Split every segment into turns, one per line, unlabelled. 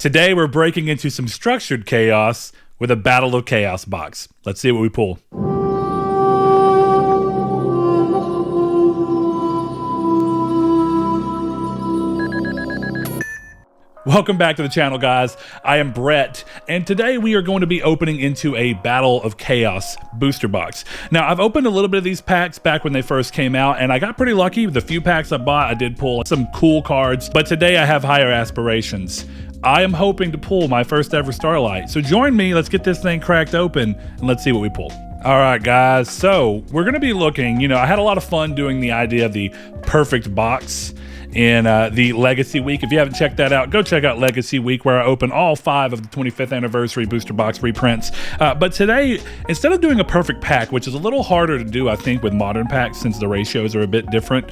Today we're breaking into some structured chaos with a Battle of Chaos box. Let's see what we pull. Welcome back to the channel, guys. I am Brett, and today we are going to be opening into a Battle of Chaos booster box. Now, I've opened a little bit of these packs back when they first came out, and I got pretty lucky. With the few packs I bought, I did pull some cool cards, but today I have higher aspirations. I am hoping to pull my first ever Starlight. So join me, let's get this thing cracked open, and let's see what we pull. All right, guys, so we're gonna be looking, I had a lot of fun doing the idea of the perfect box in the Legacy Week. If you haven't checked that out, go check out Legacy Week, where I open all 5 of the 25th anniversary booster box reprints. But today, instead of doing a perfect pack, which is a little harder to do, I think, with modern packs since the ratios are a bit different,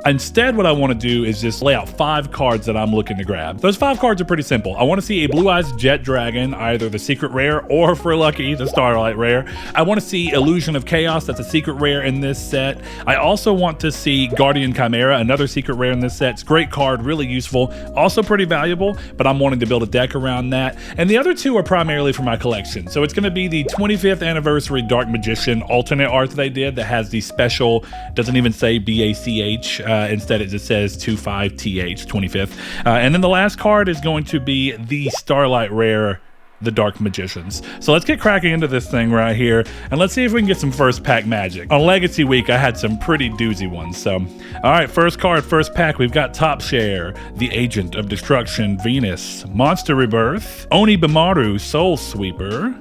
instead what I want to do is just lay out 5 cards that I'm looking to grab. Those 5 cards are pretty simple. I want to see a Blue Eyes Jet Dragon, either the secret rare or, if we're lucky, the Starlight Rare. I want to see Illusion of Chaos, that's a secret rare in this set. I also want to see Guardian Chimera, another secret rare in this set. It's a great card, really useful, also pretty valuable, but I'm wanting to build a deck around that. And the other 2 are primarily for my collection. So it's going to be the 25th anniversary Dark Magician alternate art that they did that has the special, doesn't even say BACH, instead it just says 25TH, 25th. And then the last card is going to be the Starlight Rare, the Dark Magicians. So let's get cracking into this thing right here, and let's see if we can get some first pack magic. On Legacy Week, I had some pretty doozy ones. So, all right, first card, first pack, we've got Top Share, the Agent of Destruction, Venus, Monster Rebirth, Oni Bimaru, Soul Sweeper,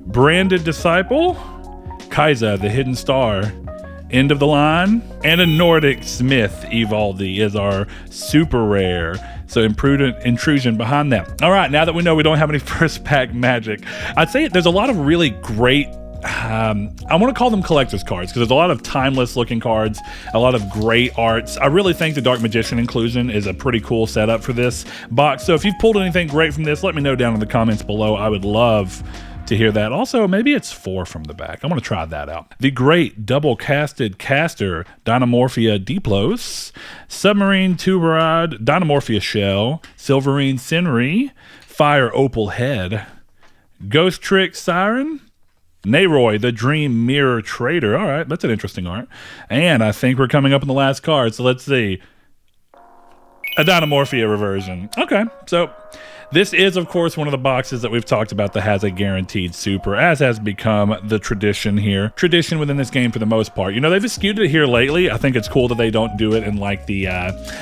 Branded Disciple, Kaiza, the Hidden Star, End of the Line, and a Nordic Smith Evaldi is our super rare. So Imprudent Intrusion behind that. All right, now that we know we don't have any first pack magic, I'd say there's a lot of really great, I want to call them collector's cards, because there's a lot of timeless looking cards, a lot of great arts. I really think the Dark Magician inclusion is a pretty cool setup for this box. So if you've pulled anything great from this, let me know down in the comments below. I would love to hear that. Also, maybe it's 4 from the back. I'm going to try that out. The Great Double Casted Caster, Dynamorphia Diplos, Submarine Tuberod, Dynamorphia Shell, Silverine Senri, Fire Opal Head, Ghost Trick Siren, Nayroy, the Dream Mirror Trader. All right, that's an interesting art. And I think we're coming up on the last card, so let's see. A Dynamorphia reversion. Okay, so this is, of course, one of the boxes that we've talked about that has a guaranteed super, as has become the tradition here. Tradition within this game for the most part. They've skewed it here lately. I think it's cool that they don't do it in like the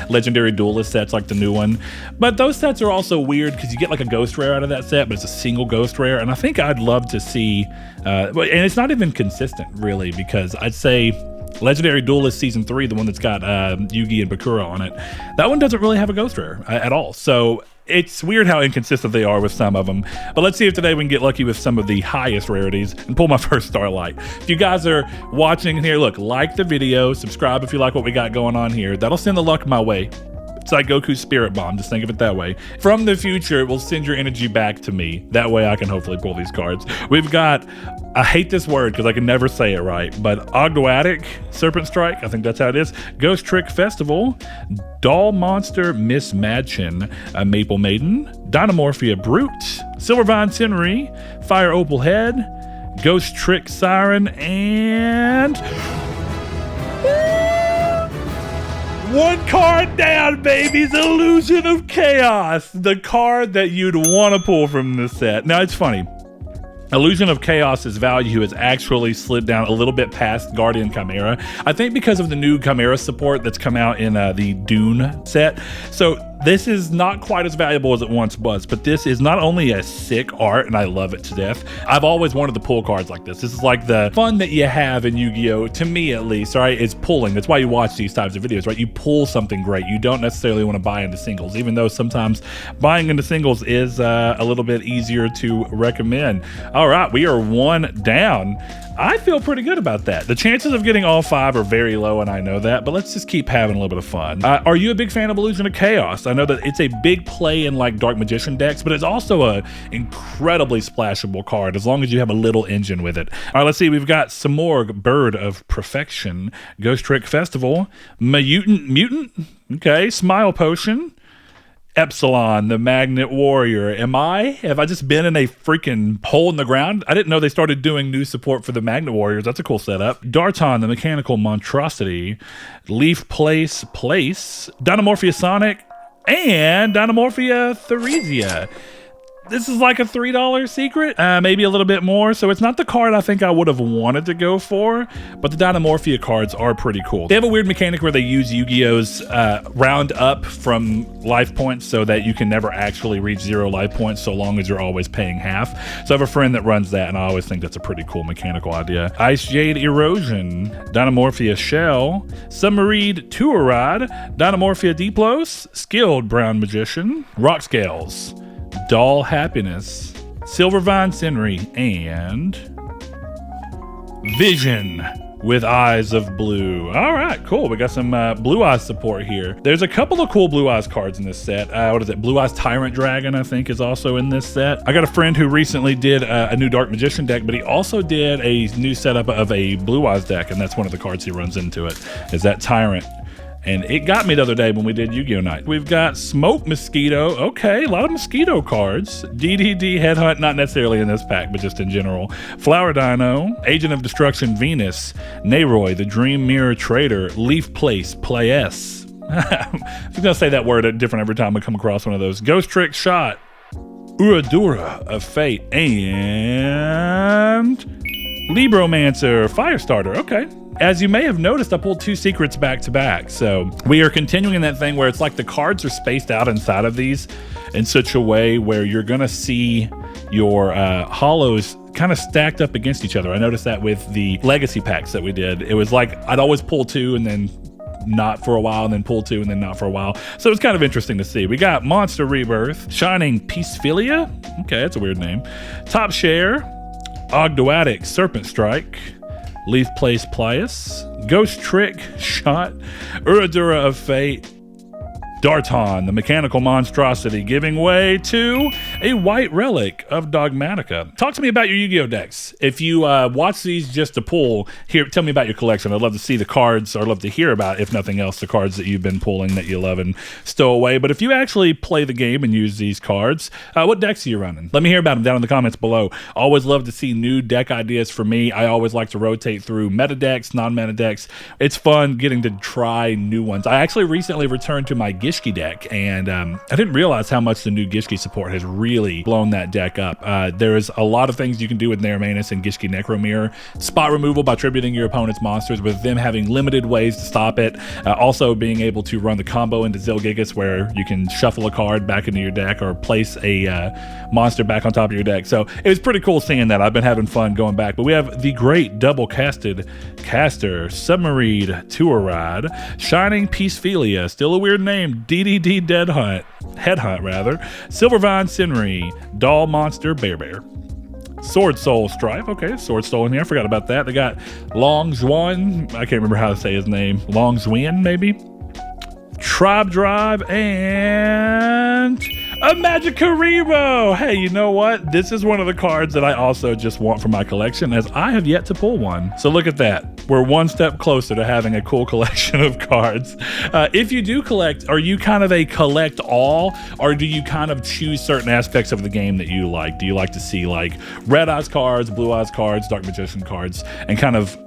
Legendary Duelist sets like the new one. But those sets are also weird because you get like a ghost rare out of that set, but it's a single ghost rare. And I think I'd love to see, and it's not even consistent really, because I'd say Legendary Duelist Season 3, the one that's got Yugi and Bakura on it, that one doesn't really have a ghost rare at all. So it's weird how inconsistent they are with some of them. But let's see if today we can get lucky with some of the highest rarities and pull my first Starlight. If you guys are watching here, look, like the video, subscribe if you like what we got going on here. That'll send the luck my way. It's like Goku's Spirit Bomb, just think of it that way. From the future, it will send your energy back to me. That way I can hopefully pull these cards. We've got, I hate this word because I can never say it right, but Ogdoatic Serpent Strike, I think that's how it is. Ghost Trick Festival, Doll Monster Miss Madchin, Maple Maiden, Dynamorphia Brute, Silvervine Senri, Fire Opal Head, Ghost Trick Siren, and one card down, babies! Illusion of Chaos, the card that you'd want to pull from this set. Now, it's funny. Illusion of Chaos's value has actually slid down a little bit past Guardian Chimera. I think because of the new Chimera support that's come out in the Dune set. So this is not quite as valuable as it once was, but this is not only a sick art, and I love it to death. I've always wanted to pull cards like this. This is like the fun that you have in Yu-Gi-Oh, to me at least, right? It's pulling. That's why you watch these types of videos, right? You pull something great. You don't necessarily want to buy into singles, even though sometimes buying into singles is a little bit easier to recommend. All right, we are 1 down. I feel pretty good about that. The chances of getting all 5 are very low, and I know that, but let's just keep having a little bit of fun. Are you a big fan of Illusion of Chaos? I know that it's a big play in like Dark Magician decks, but it's also a incredibly splashable card as long as you have a little engine with it. All right, let's see. We've got some more Bird of Perfection, Ghost Trick Festival, Mutant, okay, Smile Potion, Epsilon, the Magnet Warrior. Have I just been in a freaking hole in the ground? I didn't know they started doing new support for the Magnet Warriors. That's a cool setup. Darton, the Mechanical Monstrosity. Leaf Place, Dynamorphia Sonic, and Dynamorphia Theresia. This is like a $3 secret, maybe a little bit more. So it's not the card I think I would have wanted to go for, but the Dynamorphia cards are pretty cool. They have a weird mechanic where they use Yu-Gi-Oh's round up from life points so that you can never actually reach 0 life points so long as you're always paying half. So I have a friend that runs that, and I always think that's a pretty cool mechanical idea. Ice Jade Erosion, Dynamorphia Shell, Submarine Tour Ride, Dynamorphia Diplos, Skilled Brown Magician, Rock Scales, Doll Happiness, Silvervine Senri, and Vision with Eyes of Blue. All right, cool. We got some Blue Eyes support here. There's a couple of cool Blue Eyes cards in this set. What is it? Blue Eyes Tyrant Dragon, I think, is also in this set. I got a friend who recently did a new Dark Magician deck, but he also did a new setup of a Blue Eyes deck, and that's one of the cards he runs into it, is that Tyrant. And it got me the other day when we did Yu-Gi-Oh! Night. We've got Smoke Mosquito. Okay, a lot of Mosquito cards. DDD Headhunt, not necessarily in this pack, but just in general. Flower Dino, Agent of Destruction Venus, Nayroy, the Dream Mirror Trader, Leaf Place, Play S. I'm just gonna say that word different every time I come across one of those. Ghost Trick Shot, Uradura of Fate, and Libromancer, Firestarter. Okay. As you may have noticed, I pulled 2 secrets back to back. So we are continuing that thing where it's like the cards are spaced out inside of these in such a way where you're gonna see your hollows kind of stacked up against each other. I noticed that with the legacy packs that we did. It was like I'd always pull 2 and then not for a while, and then pull 2 and then not for a while. So it's kind of interesting to see. We got Monster Rebirth, Shining Peacephilia. Okay, that's a weird name. Top Share, Ogdoadic Serpent Strike, Leaf Place Plius, Ghost Trick Shot, Uradura of Fate, Darton, the Mechanical Monstrosity, giving way to a White Relic of Dogmatica. Talk to me about your Yu-Gi-Oh decks. If you watch these just to pull, here, tell me about your collection. I'd love to see the cards, or I'd love to hear about, if nothing else, the cards that you've been pulling that you love and stow away. But if you actually play the game and use these cards, what decks are you running? Let me hear about them down in the comments below. Always love to see new deck ideas for me. I always like to rotate through meta decks, non-meta decks. It's fun getting to try new ones. I actually recently returned to my Gishki deck, and I didn't realize how much the new Gishki support has really blown that deck up. There's a lot of things you can do with Nair Manus and Gishki Necromirror. Spot removal by tributing your opponent's monsters, with them having limited ways to stop it. Also being able to run the combo into Zilgigas, where you can shuffle a card back into your deck or place a monster back on top of your deck. So it was pretty cool seeing that. I've been having fun going back. But we have the great double casted caster, Submarine Tour Ride, Shining Peacephilia, still a weird name, DDD Headhunt rather, Silvervine Senri, Doll Monster Bear, Sword Soul Strife. Okay, Sword Soul in here. I forgot about that. They got Long Zhuan. I can't remember how to say his name. Long Zhuan, maybe. Tribe Drive, and a Magikaribo. Hey, you know what? This is one of the cards that I also just want for my collection, as I have yet to pull one. So look at that. We're one step closer to having a cool collection of cards. If you do collect, are you kind of a collect all, or do you kind of choose certain aspects of the game that you like? Do you like to see like Red Eyes cards, Blue Eyes cards, Dark Magician cards, and kind of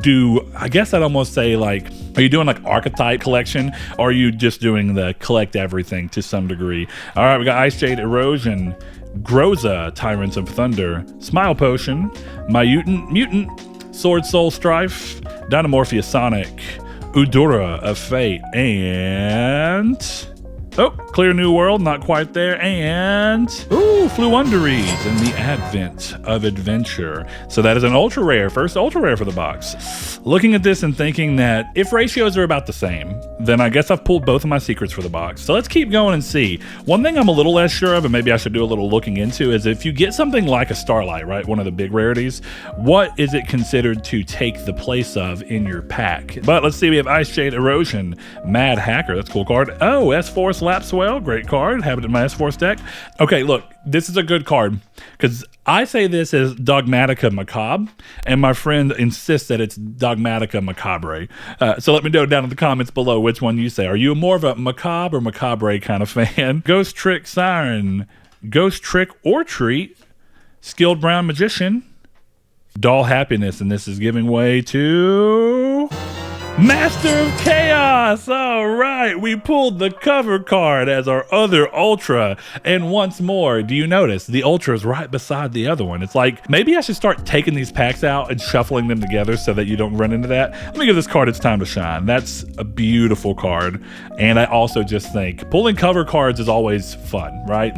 do, I guess I'd almost say, like, are you doing like archetype collection, or are you just doing the collect everything to some degree? All right, we got Ice Jade Erosion, Groza, Tyrants of Thunder, Smile Potion, Mutant, Sword Soul Strife, Dynamorphia Sonic, Udura of Fate, and oh, Clear New World, not quite there, and ooh, Fluunderies in the Advent of Adventure. So that is an ultra rare, first ultra rare for the box. Looking at this and thinking that if ratios are about the same, then I guess I've pulled both of my secrets for the box. So let's keep going and see. One thing I'm a little less sure of, and maybe I should do a little looking into, is if you get something like a Starlight, right, one of the big rarities, what is it considered to take the place of in your pack? But let's see, we have Ice Jade Erosion, Mad Hacker, that's a cool card. Oh, S-Force Lapswell, great card. Have it in my S-Force deck. Okay, look, this is a good card because I say this is Dogmatica Macabre, and my friend insists that it's Dogmatica Macabre. So let me know down in the comments below which one you say. Are you more of a Macabre or Macabre kind of fan? Ghost Trick Siren, Ghost Trick or Treat, Skilled Brown Magician, Doll Happiness, and this is giving way to Master of Chaos. All right, we pulled the cover card as our other Ultra, and once more, do you notice the Ultra is right beside the other one? It's like, maybe I should start taking these packs out and shuffling them together so that you don't run into that. Let me give this card its time to shine. That's a beautiful card, and I also just think pulling cover cards is always fun, right?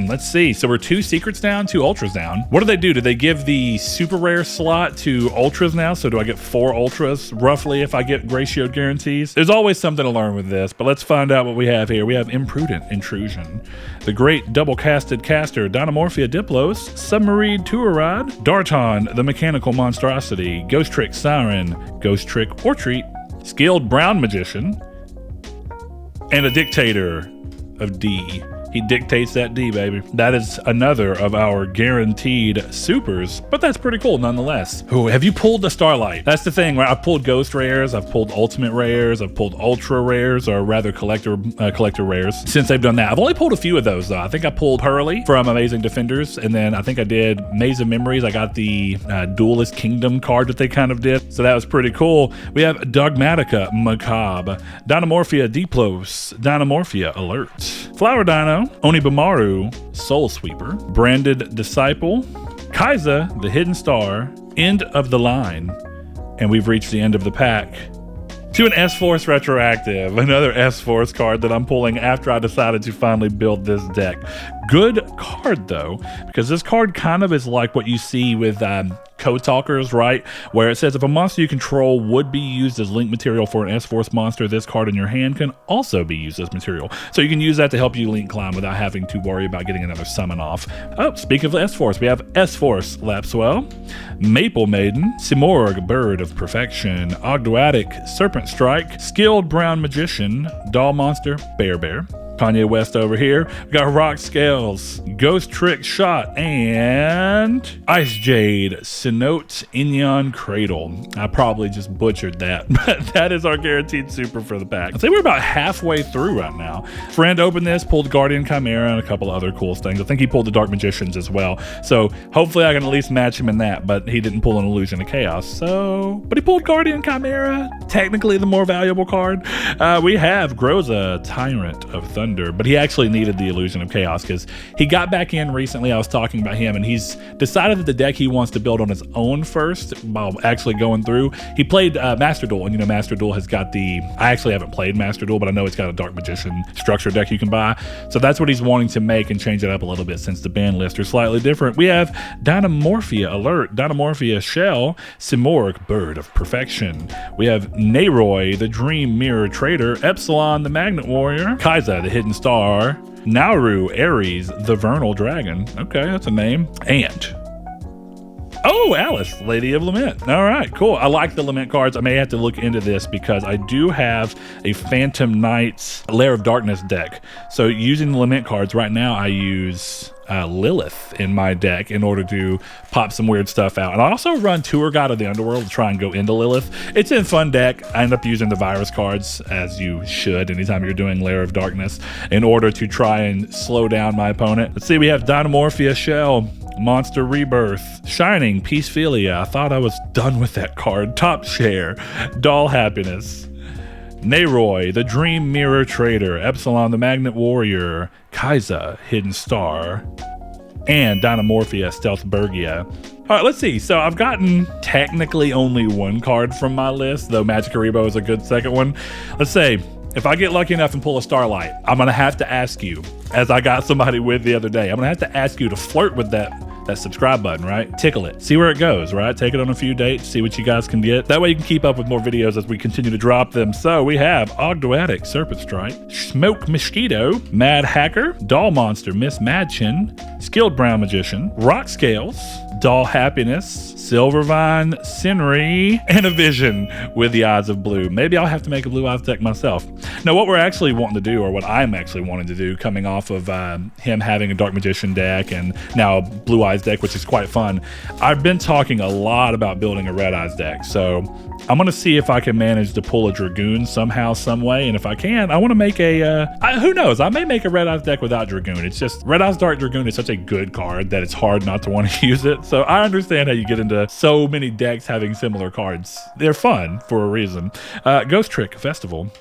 Let's see. So we're 2 secrets down, 2 Ultras down. What do? Do they give the super rare slot to Ultras now? So do I get 4 Ultras roughly if I get ratioed guarantees? There's always something to learn with this, but let's find out what we have here. We have Imprudent Intrusion, the Great Double Casted Caster, Dynamorphia Diplos, Submarine Touride, Darton, the Mechanical Monstrosity, Ghost Trick Siren, Ghost Trick or Treat, Skilled Brown Magician, and a Dictator of D. He dictates that D, baby. That is another of our guaranteed supers, but that's pretty cool nonetheless. Oh, have you pulled the Starlight? That's the thing, right? I've pulled Ghost Rares, I've pulled Ultimate Rares, I've pulled Ultra Rares, or rather Collector Rares. Since they've done that, I've only pulled a few of those though. I think I pulled Hurley from Amazing Defenders, and then I think I did Maze of Memories. I got the Duelist Kingdom card that they kind of did, so that was pretty cool. We have Dogmatica Macabre, Dynamorphia Diplos, Dynamorphia Alert, Flower Dino, Onibamaru, Soul Sweeper, Branded Disciple, Kaiza, the Hidden Star, End of the Line, and we've reached the end of the pack. To an S-Force Retroactive, another S-Force card that I'm pulling after I decided to finally build this deck. Good card though, because this card kind of is like what you see with Code Talkers, right? Where it says if a monster you control would be used as link material for an S-Force monster, this card in your hand can also be used as material. So you can use that to help you link climb without having to worry about getting another summon off. Oh, speaking of S-Force, we have S-Force Lapswell, Maple Maiden, Simorg, Bird of Perfection, Ogdoatic, Serpent Strike, Skilled Brown Magician, Doll Monster, Bear. Kanye West over here. We got Rock Scales, Ghost Trick Shot, and Ice Jade, Cenote Inyon Cradle. I probably just butchered that, but that is our guaranteed super for the pack. I'd say we're about halfway through right now. Friend opened this, pulled Guardian Chimera and a couple other cool things. I think he pulled the Dark Magicians as well. So hopefully I can at least match him in that, but he didn't pull an Illusion of Chaos. But he pulled Guardian Chimera, technically the more valuable card. We have Groza, Tyrant of Thunder, but he actually needed the Illusion of Chaos because he got back in recently. I was talking about him, and he's decided that the deck he wants to build on his own first while actually going through. He played Master Duel, and you know Master Duel has got I actually haven't played Master Duel, but I know it's got a Dark Magician structure deck you can buy. So that's what he's wanting to make and change it up a little bit since the ban list are slightly different. We have Dynamorphia Alert, Dynamorphia Shell, Simorg, Bird of Perfection. We have Nayroy, the Dream Mirror Trader, Epsilon, the Magnet Warrior, Kaiza, the Hidden Star, Nauru, Ares, the Vernal Dragon. Okay, that's a name. And oh, Alice, Lady of Lament. All right, cool. I like the Lament cards. I may have to look into this because I do have a Phantom Knights Lair of Darkness deck. So using the Lament cards right now, I use Lilith in my deck in order to pop some weird stuff out. And I also run Tour Guide of the Underworld to try and go into Lilith. It's a fun deck. I end up using the virus cards, as you should anytime you're doing Lair of Darkness, in order to try and slow down my opponent. Let's see, we have Dynamorphia Shell, Monster Rebirth, Shining, Peacephilia. I thought I was done with that card. Top Share, Doll Happiness, Nayroy, the Dream Mirror Trader, Epsilon, the Magnet Warrior, Kaiza, Hidden Star, and Dynamorphia, Stealthbergia. All right, let's see. So I've gotten technically only one card from my list, though Magikaribo is a good second one. Let's say, if I get lucky enough and pull a Starlight, I'm going to have to ask you, as I got somebody with the other day, I'm going to have to ask you to flirt with that subscribe button, right? Tickle it. See where it goes, right? Take it on a few dates, see what you guys can get. That way you can keep up with more videos as we continue to drop them. So we have Ogdoatic, Serpent Strike, Smoke Mosquito, Mad Hacker, Doll Monster, Miss Madchin, Skilled Brown Magician, Rock Scales, Doll Happiness, Silvervine, Sinry, and a Vision with the Eyes of Blue. Maybe I'll have to make a Blue Eyes deck myself. Now, what we're actually wanting to do, or what I'm actually wanting to do, coming off of him having a Dark Magician deck and now a Blue Eyes deck, which is quite fun, I've been talking a lot about building a Red Eyes deck. So I'm going to see if I can manage to pull a Dragoon somehow, some way. And if I can, I want to make a, who knows, I may make a Red Eyes deck without Dragoon. It's just, Red Eyes Dark Dragoon is such a good card that it's hard not to want to use it. So I understand how you get into so many decks having similar cards. They're fun for a reason. Ghost Trick Festival,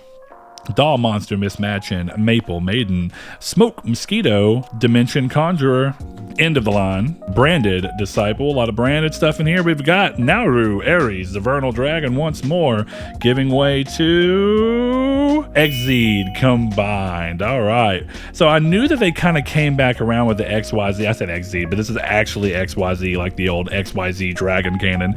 Doll Monster Mismatching, Maple Maiden, Smoke Mosquito, Dimension Conjurer, end of the line, Branded Disciple, a lot of branded stuff in here. We've got Nauru, Ares, the Vernal Dragon once more, giving way to Exceed combined. All right. So I knew that they kind of came back around with the XYZ. I said Exceed, but this is actually XYZ, like the old XYZ Dragon Cannon.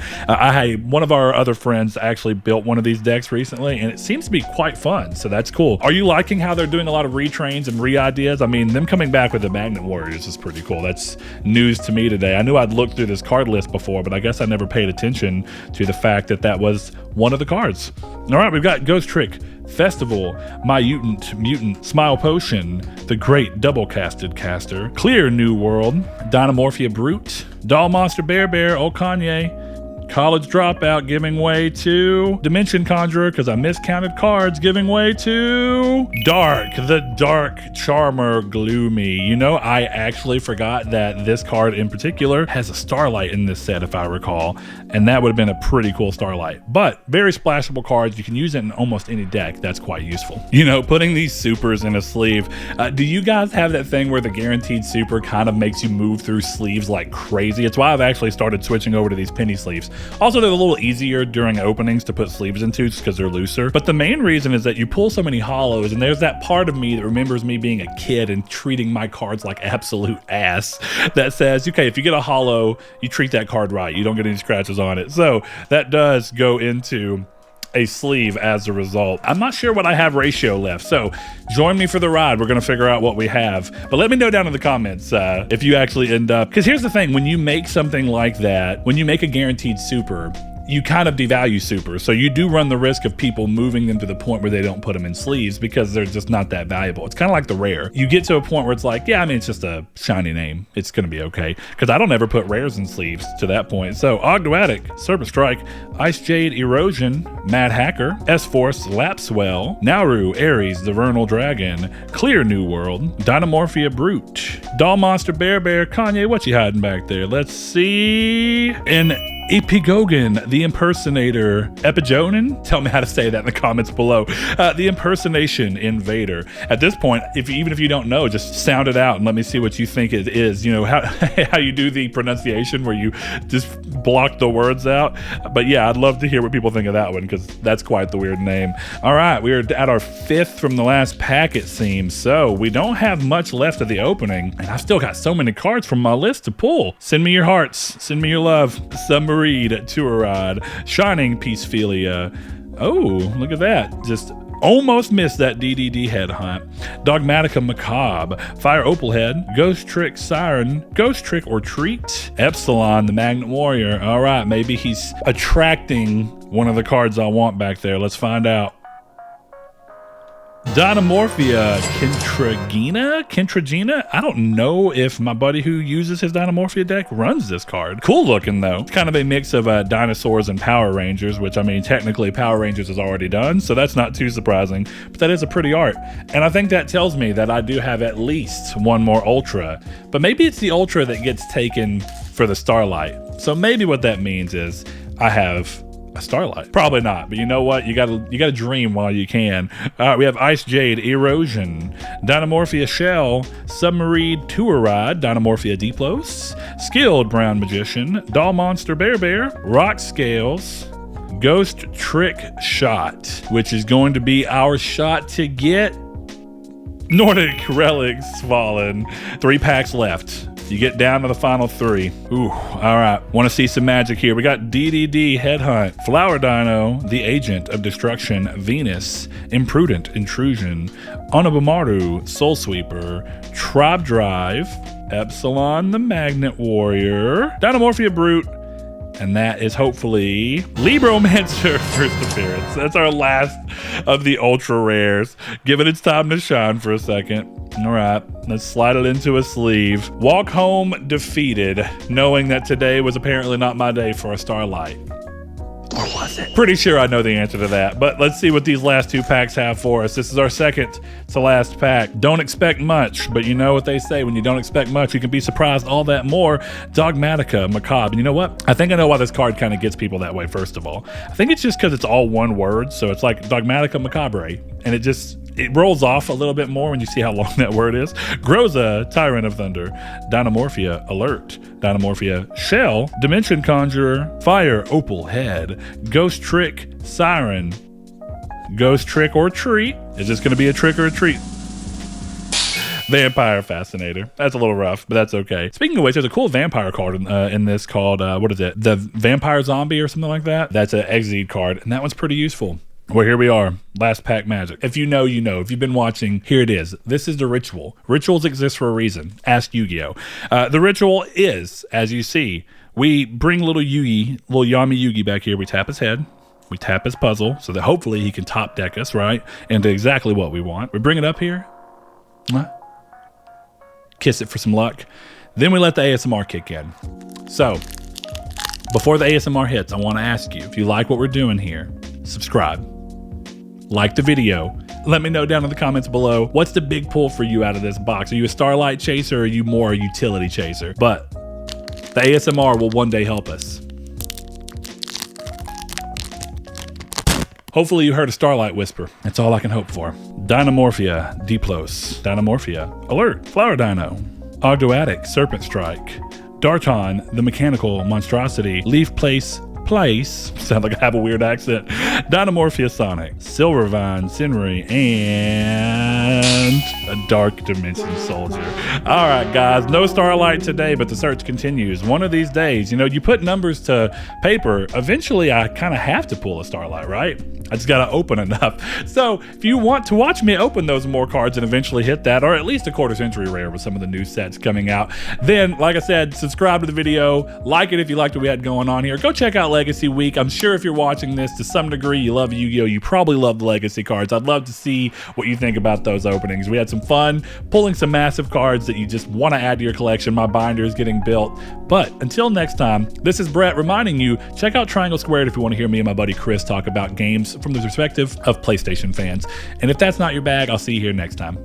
One of our other friends actually built one of these decks recently, and it seems to be quite fun. So that's cool. Are you liking how they're doing a lot of retrains and re-ideas? I mean, them coming back with the Magnet Warriors is pretty cool. That's news to me today. I knew I'd looked through this card list before, but I guess I never paid attention to the fact that that was one of the cards. All right, we've got Ghost Trick Festival, My Mutant, Smile Potion, The Great Double Casted Caster, Clear New World, Dynamorphia Brute, Doll Monster Bear, Okanye, College Dropout, giving way to Dimension Conjurer, because I miscounted cards, giving way to Dark, the Dark Charmer Gloomy. You know, I actually forgot that this card in particular has a Starlight in this set, if I recall, and that would have been a pretty cool Starlight. But very splashable cards. You can use it in almost any deck. That's quite useful. You know, putting these supers in a sleeve. Do you guys have that thing where the guaranteed super kind of makes you move through sleeves like crazy? It's why I've actually started switching over to these penny sleeves. Also, they're a little easier during openings to put sleeves into just because they're looser. But the main reason is that you pull so many hollows, and there's that part of me that remembers me being a kid and treating my cards like absolute ass that says, okay, if you get a hollow, you treat that card right. You don't get any scratches on it. So that does go into a sleeve as a result. I'm not sure what I have ratio left, so join me for the ride. We're gonna figure out what we have, but let me know down in the comments if you actually end up, because here's the thing, when you make something like that, when you make a guaranteed super, you kind of devalue super. So you do run the risk of people moving them to the point where they don't put them in sleeves because they're just not that valuable. It's kind of like the rare. You get to a point where it's like, yeah, I mean, it's just a shiny name. It's going to be okay. Because I don't ever put rares in sleeves to that point. So Ogdoadic, Serpent Strike, Ice Jade Erosion, Mad Hacker, S-Force, Lapswell, Nauru, Ares, the Vernal Dragon, Clear New World, Dynamorphia Brute, Doll Monster Bear, Kanye, what you hiding back there? Let's see. Epigogan, the Impersonator, Epigonin? Tell me how to say that in the comments below. The Impersonation Invader. At this point, even if you don't know, just sound it out and let me see what you think it is. You know, how you do the pronunciation where you just block the words out. But yeah, I'd love to hear what people think of that one because that's quite the weird name. All right, we are at our 5th from the last pack, it seems. So we don't have much left of the opening, and I've still got so many cards from my list to pull. Send me your hearts. Send me your love. Submarine Tourad, Shining Peacephilia. Oh, look at that. Just almost missed that DDD Headhunt. Dogmatica Macabre, Fire Opalhead, Ghost Trick Siren, Ghost Trick or Treat, Epsilon, the Magnet Warrior. All right, maybe he's attracting one of the cards I want back there. Let's find out. Dynamorphia Kentragina? I don't know if my buddy who uses his Dynamorphia deck runs this card. Cool looking though. It's kind of a mix of dinosaurs and Power Rangers, which I mean, technically Power Rangers is already done, so that's not too surprising, but that is a pretty art. And I think that tells me that I do have at least one more Ultra, but maybe it's the Ultra that gets taken for the Starlight. So maybe what that means is I have a Starlight. Probably not, but you know what? You gotta dream while you can. All right, we have Ice Jade Erosion, Dynamorphia Shell, Submarine Touride, Dynamorphia Diplos, Skilled Brown Magician, Doll Monster Bear, Rock Scales, Ghost Trick Shot, which is going to be our shot to get Nordic Relics Fallen. 3 packs left. You get down to the final 3. Ooh, all right. Want to see some magic here. We got DDD Headhunt, Flower Dino, the Agent of Destruction, Venus, Imprudent Intrusion, Onabamaru, Soul Sweeper, Tribe Drive, Epsilon the Magnet Warrior, Dynamorphia Brute, and that is hopefully Libromancer first appearance. That's our last of the ultra rares. Give it its time to shine for a second. All right, let's slide it into a sleeve. Walk home defeated, knowing that today was apparently not my day for a Starlight. Or was it? Pretty sure I know the answer to that, but let's see what these last 2 packs have for us. This is our second to last pack. Don't expect much, but you know what they say, when you don't expect much, you can be surprised all that more. Dogmatica, Macabre. And you know what? I think I know why this card kind of gets people that way, first of all. I think it's just because it's all one word, so it's like Dogmatica Macabre, and it rolls off a little bit more when you see how long that word is. Groza, Tyrant of Thunder, Dynamorphia, Alert, Dynamorphia, Shell, Dimension Conjurer, Fire, Opal Head, Ghost Trick, Siren, Ghost Trick or Treat. Is this gonna be a trick or a treat? Vampire Fascinator. That's a little rough, but that's okay. Speaking of which, there's a cool vampire card in this called, what is it? The Vampire Zombie or something like that? That's an Exceed card, and that one's pretty useful. Well, here we are. Last pack magic. If you know, you know. If you've been watching, here it is. This is the ritual. Rituals exist for a reason. Ask Yu-Gi-Oh! The ritual is, as you see, we bring little Yami Yugi back here. We tap his head. We tap his puzzle so that hopefully he can top deck us, right? Into exactly what we want. We bring it up here. Kiss it for some luck. Then we let the ASMR kick in. So, before the ASMR hits, I want to ask you, if you like what we're doing here, subscribe. Like the video. Let me know down in the comments below, what's the big pull for you out of this box? Are you a Starlight chaser or are you more a utility chaser? But the ASMR will one day help us. Hopefully you heard a Starlight whisper. That's all I can hope for. Dynamorphia, Diplos, Dynamorphia, Alert, Flower Dino, Ogdoadic, Serpent Strike, Darton, the Mechanical Monstrosity, Leaf Place, sound like I have a weird accent, Dynamorphia Sonic, Silvervine, Sinri, and a Dark Dimension Soldier. All right, guys, no Starlight today, but the search continues. One of these days, you know, you put numbers to paper, eventually I kind of have to pull a Starlight, right? I just gotta open enough. So if you want to watch me open those more cards and eventually hit that, or at least a quarter century rare with some of the new sets coming out, then like I said, subscribe to the video, like it if you liked what we had going on here. Go check out Legacy Week. I'm sure if you're watching this to some degree, you love Yu-Gi-Oh! You probably love the Legacy cards. I'd love to see what you think about those openings. We had some fun pulling some massive cards that you just want to add to your collection. My binder is getting built. But until next time, this is Brett reminding you, check out Triangle Squared if you want to hear me and my buddy Chris talk about games from the perspective of PlayStation fans. And if that's not your bag, I'll see you here next time.